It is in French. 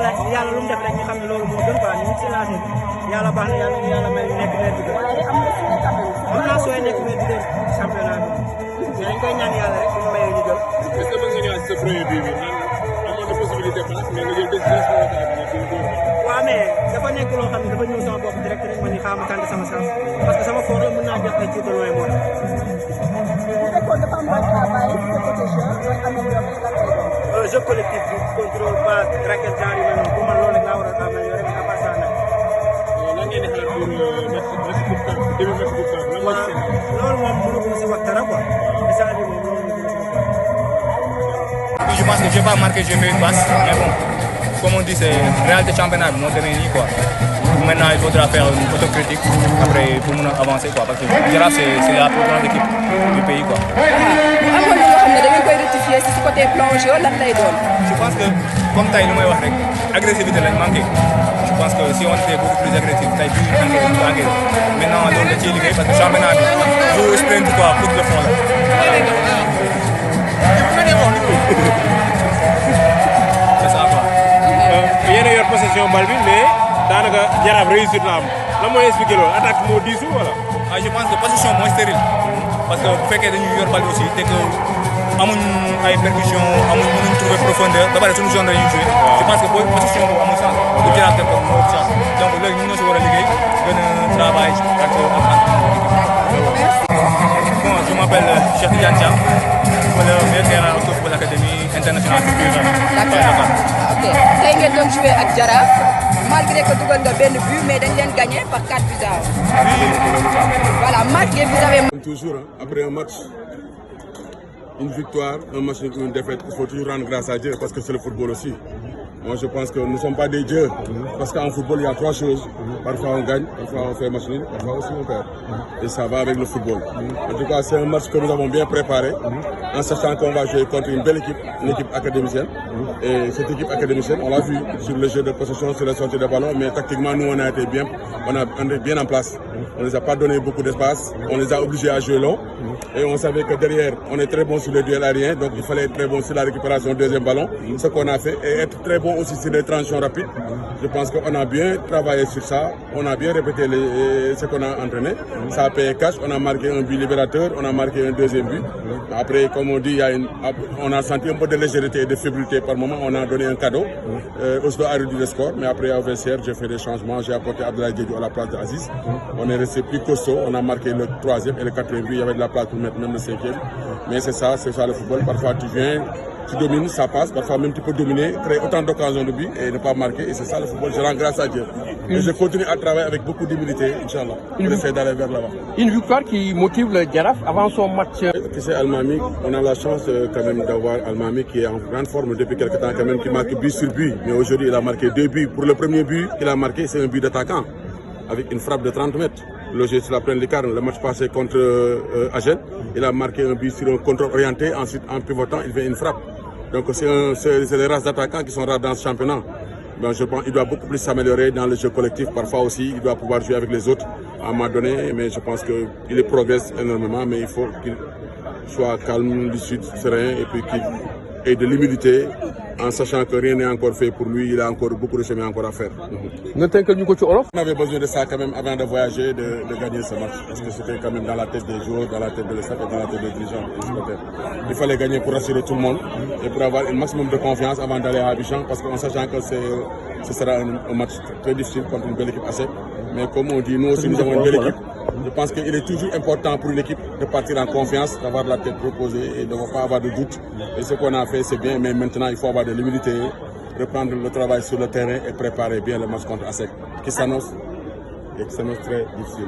yàlla lu mu def rek ñu xam ne loolu moo gën quoi ñu ngi si lancé yàlla baax na yàlla may nekk meilleur buteur. am naa sooy nekk meilleur buteur championnat bi mais dañ koy ñaan yàlla rek suñu mayee ñu jël. est-ce que mën nga ñëwaat sa premier bii bi amoon na possibilité passe mais nga jël décision. waaw mais dafa nekk loo xam ne dafa ñëw sama bopp direct rek ma ni xaaral ma tànn sama chance parce que sama fort la mën naa jot ay titre loin moo tax. jeu collectif bi contrôle passe raquette genre yu mel noonu pour man loolu rek laa war a améliorer mais à part ça nag. lan ngeen di xalaat pour match coupe CAF début match coupe CAF lan moo ci seen. loolu moom mënu ko si wax dara quoi instant bii moom loolu mënu ko si wax dara. Je pense que je n'ai pas marqué, j'ai mis une passe, mais bon, comme on dit, c'est réalité championnat, mon terrain quoi. Maintenant, il faudra faire une autocritique après pour nous avancer quoi, parce que Jaraaf c'est la plus grande équipe du pays quoi. amoon na loo xam ne da ngeen koy rectifier si côté plan jeu lan lay doon. Je pense que comme tey lu may wax rek agressivité lañ manqué. Je pense que si on était beaucoup plus agressif tey bii ñu manqué maintenant loolu la ciy liggéey parce que championnat bi du sprint quoi coup de fond la. C'est ça quoi. yéen a yor possession bal bi mais daanaka Jaraaf réussite la am lan mooy expliqué loolu attaque moo diisu wala. ah je pense que possession mooy stérile parce que bu fekkee dañuy yor bal aussi te que amuñ ay percussion mënuñ trouver profondeur ba pare suñu zone la ñuy joué. je pense que possession boobu amul chance bu Jaraaf def ko moo chance donc léegi ñun ñoo si war a liggéey gën a travail ak bon je m'appelle Cheikh Tidiane Thiam. wala meilleur au football académie internationale de D'accord. Ok tey ngeen doon joué ak Jaraaf malgré que dugal nga benn but mais dañ leen gagné par 4 buts à 1. Voilà marqué vous avez. Toujours après un match une victoire un match ou une défaite il faut toujours rendre grâce à Dieu parce que c'est le football aussi. Moi je pense que nous ne sommes pas des dieux parce qu'en football il y a trois choses. Parfois on gagne, parfois on fait match nul, parfois aussi on perd. Et ça va avec le football. En tout cas c'est un match que nous avons bien préparé en sachant qu'on va jouer contre une belle équipe, une équipe académicienne. Et cette équipe académicienne, on l'a vu sur le jeu de possession, sur la sortie de ballon, mais tactiquement nous on a été bien en place. On ne les a pas donné beaucoup d'espace, on les a obligés à jouer long. Et on savait que derrière on est très bon sur le duel aérien, donc il fallait être très bon sur la récupération du deuxième ballon, ce qu'on a fait, et être très bon aussi sur les transitions rapides. Je pense qu'on a bien travaillé sur ça, on a bien répété ce qu'on a entraîné. Ça a payé cash, on a marqué un but libérateur, on a marqué un deuxième but. Après, comme on dit, on a senti un peu de légèreté et de fébrilité par moment, on a donné un cadeau. Oslo a réduit le score, mais après à VCR, j'ai fait des changements, j'ai apporté Abdoulaye Diédhiou à la place d'Aziz. On est resté plus costaud, on a marqué le troisième et le quatrième but, il y avait de la place pour mettre même le cinquième. Mais c'est ça le football, parfois tu viens, tu domines, ça passe, parfois même tu peux dominer, créer autant d'occasions de but et ne pas marquer, et c'est ça le football, je rends grâce à Dieu. Et je continue à travailler avec beaucoup d'humilité, Inch'Allah, pour essayer d'aller vers là-bas. Une victoire qui motive le Jaraaf avant son match. C'est Almami, on a la chance quand même d'avoir Almami qui est en grande forme depuis quelques temps quand même, qui marque but sur but, mais aujourd'hui il a marqué 2 buts. Pour le premier but qu'il a marqué, c'est un but d'attaquant, avec une frappe de 30 mètres. Logé sur la plaine Licarne, le match passé contre Agen, il a marqué un but sur un contrôle orienté, ensuite en pivotant il fait une frappe. Donc c'est les races d'attaquants qui sont rares dans ce championnat. Ben, je pense qu'il doit beaucoup plus s'améliorer dans le jeu collectif. Parfois aussi, il doit pouvoir jouer avec les autres à un moment donné. Mais je pense qu'il progresse énormément. Mais il faut qu'il soit calme, lucide, serein et puis qu'il ait de l'humilité en sachant que rien n'est encore fait pour lui. Il a encore beaucoup de chemin encore à faire. On avait besoin de ça quand même avant de voyager, de gagner ce match. Parce que c'était quand même dans la tête des joueurs, dans la tête de l'État et dans la tête des dirigeants et des supporters. Il fallait gagner pour rassurer tout le monde et pour avoir un maximum de confiance avant d'aller à Abidjan. Parce qu'en sachant que ce sera un match très difficile contre une belle équipe ASEC. Mais comme on dit, nous aussi nous avons une belle équipe. Je pense qu'il est toujours important pour une équipe de partir en confiance, d'avoir la tête reposée et de ne pas avoir de doute. Et ce qu'on a fait, c'est bien, mais maintenant il faut avoir de l'humilité, reprendre le travail sur le terrain et préparer bien le match contre ASEC, qui s'annonce très difficile.